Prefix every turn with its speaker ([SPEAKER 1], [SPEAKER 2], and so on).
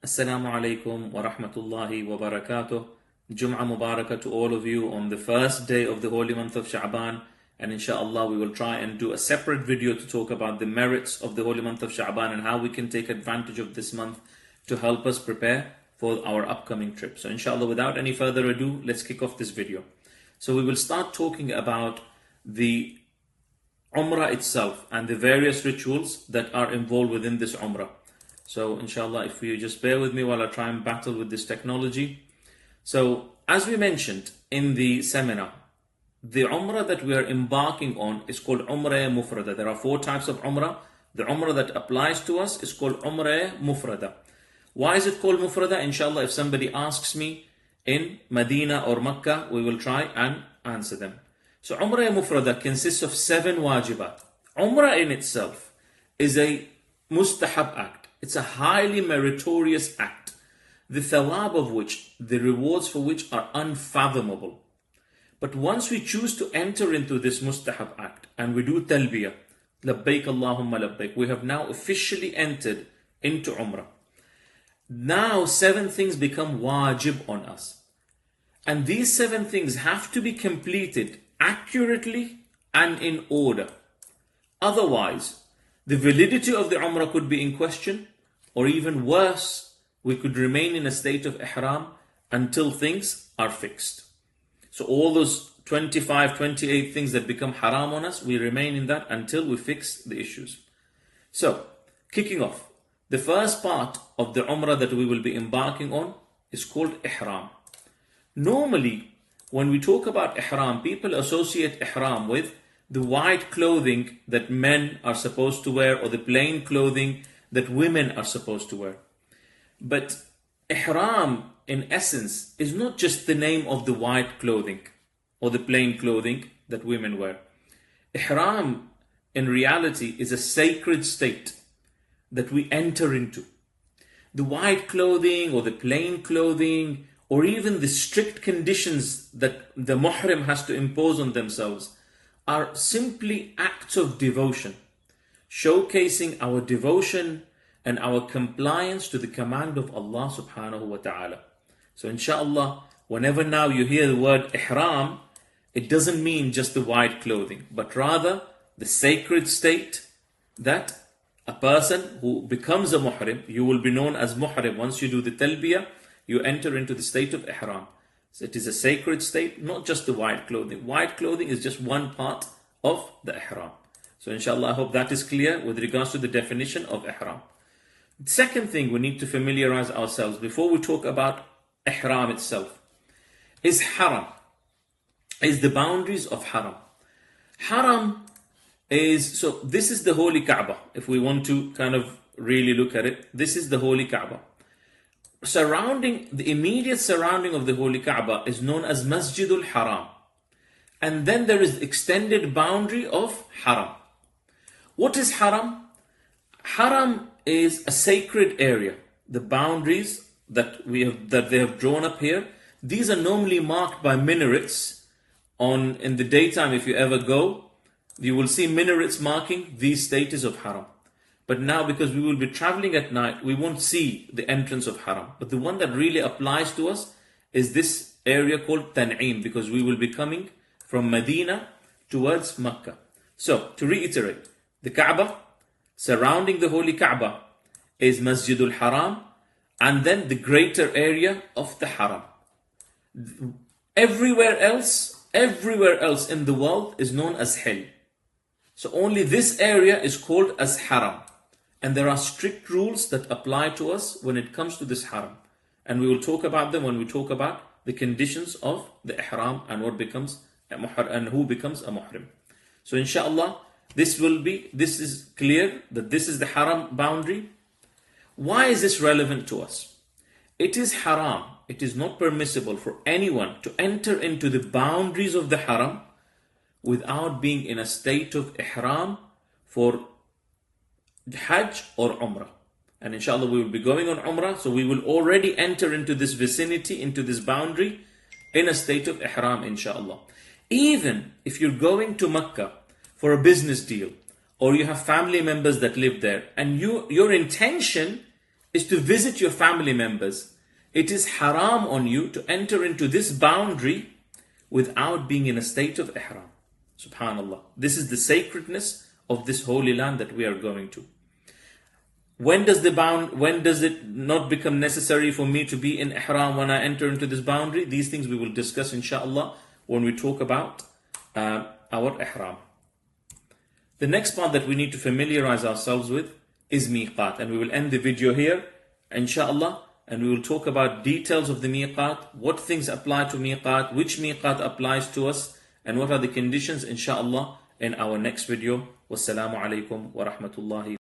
[SPEAKER 1] Assalamu alaikum wa rahmatullahi wa barakatuh. Jum'ah Mubarakah to all of you on the first day of the holy month of Sha'ban. And inshallah we will try and do a separate video to talk about the merits of the holy month of Sha'ban and how we can take advantage of this month to help us prepare for our upcoming trip. So inshallah, without any further ado, let's kick off this video. So we will start talking about the Umrah itself and the various rituals that are involved within this Umrah. So inshallah, if you just bear with me while I try and battle with this technology. So as we mentioned in the seminar, the Umrah that we are embarking on is called Umrah-e-Mufradah. There are 4 types of Umrah. The Umrah that applies to us is called Umrah-e-Mufradah. Why is it called Mufradah? Inshallah, if somebody asks me in Medina or Makkah, we will try and answer them. So Umrah-e-Mufradah consists of 7 wajibaat. Umrah in itself is a mustahab act. It's a highly meritorious act, the thawab of which, the rewards for which are unfathomable. But once we choose to enter into this mustahab act and we do talbiyah, labbaik Allahumma labbaik, we have now officially entered into Umrah. Now 7 things become wajib on us. And these 7 things have to be completed accurately and in order. Otherwise, the validity of the Umrah could be in question, or even worse, we could remain in a state of Ihraam until things are fixed. So all those 25, 28 things that become haram on us, we remain in that until we fix the issues. So, kicking off, the first part of the Umrah that we will be embarking on is called Ihraam. Normally, when we talk about Ihraam, people associate Ihraam with the white clothing that men are supposed to wear, or the plain clothing that women are supposed to wear. But Ihraam, in essence, is not just the name of the white clothing or the plain clothing that women wear. Ihraam, in reality, is a sacred state that we enter into. The white clothing or the plain clothing, or even the strict conditions that the muhrim has to impose on themselves, are simply acts of devotion, showcasing our devotion and our compliance to the command of Allah subhanahu wa ta'ala. So inshallah, whenever now you hear the word ihram, it doesn't mean just the white clothing, but rather the sacred state that a person who becomes a muhrim, you will be known as muhrim. Once you do the talbiyah, you enter into the state of ihram. So it is a sacred state, not just the white clothing. White clothing is just one part of the ihram. So inshallah, I hope that is clear with regards to the definition of ihram. The second thing we need to familiarize ourselves before we talk about ihram itself is haram, is the boundaries of haram. Haram is, so this is the holy Kaaba. If we want to kind of really look at it, this is the holy Kaaba. Surrounding, the immediate surrounding of the holy Kaaba is known as Masjidul Haram. And then there is the extended boundary of Haram. What is Haram? Haram is a sacred area. The boundaries that they have drawn up here, these are normally marked by minarets. In the daytime, if you ever go, you will see minarets marking these status of Haram. But now, because we will be traveling at night, we won't see the entrance of Haram. But the one that really applies to us is this area called Tan'im, because we will be coming from Medina towards Makkah. So, to reiterate, the Kaaba, surrounding the holy Kaaba, is Masjidul Haram, and then the greater area of the Haram. Everywhere else in the world is known as Hill. So only this area is called as Haram. And there are strict rules that apply to us when it comes to this Haram. And we will talk about them when we talk about the conditions of the Ihram and what becomes a muhrim and who becomes a muhrim. So inshallah, this is clear that this is the Haram boundary. Why is this relevant to us? It is haram. It is not permissible for anyone to enter into the boundaries of the Haram without being in a state of Ihram for Hajj or Umrah. And inshallah, we will be going on Umrah, so we will already enter into this vicinity, into this boundary, in a state of Ihram, inshallah. Even if you're going to Makkah for a business deal, or you have family members that live there, and your intention is to visit your family members. It is haram on you to enter into this boundary without being in a state of ihram. Subhanallah. This is the sacredness of this holy land that we are going to. When does it not become necessary for me to be in ihram when I enter into this boundary? These things we will discuss inshallah when we talk about our ihram. The next part that we need to familiarize ourselves with is miqat, and we will end the video here inshallah, and we will talk about details of the miqat, what things apply to miqat, which miqat applies to us, and what are the conditions inshallah in our next video. Wassalamu alaikum wa rahmatullahi